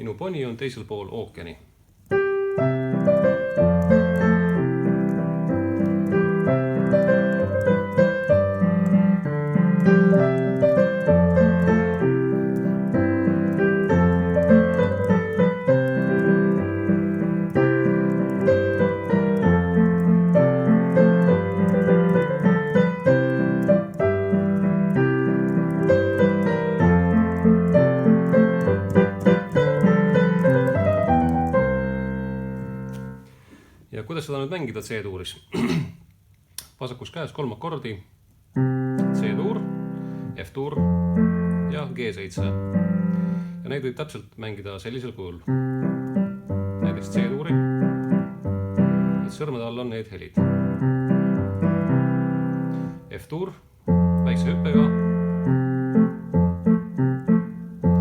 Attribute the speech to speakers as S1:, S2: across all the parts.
S1: minu poni on teisel pool ookeani. Ja kuidas seda nüüd mängida C-tuuris? Vasakus käes 3 akordi, C-tuur, F-tuur ja G7. Ja neid võib täpselt mängida sellisel kujul. Näiteks C-tuuri, et sõrmede all on need helid. F-tuur, väikse hüppega.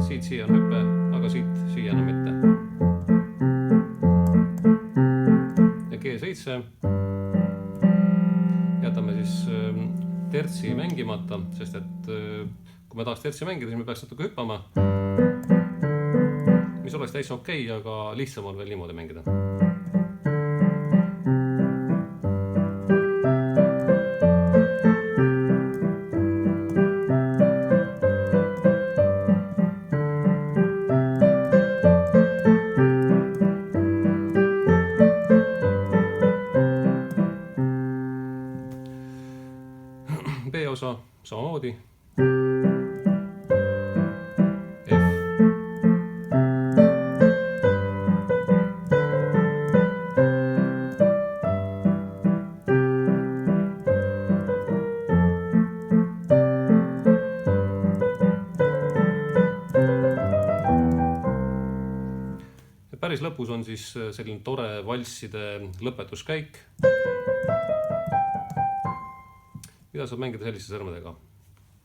S1: Siit siia on hüppe, aga siit siia enam mitte. G7 jätame siis tertsi mängimata, sest et kui me tahaks tertsi mängida, siis me peaks natuke hüppama, mis oleks täitsa okei, aga lihtsam on veel niimoodi mängida. B-osa samamoodi. F. Ja päris lõpus on siis selline tore valsside lõpetuskäik, mida saab mängida selliste sõrmedega.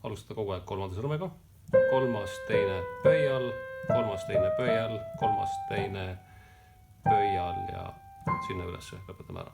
S1: Alustada kogu aeg 3. sõrmega, 3., 2. pöial, 3., 2. pöial, 3., 2. pöial ja sinna üles lõpetame ära.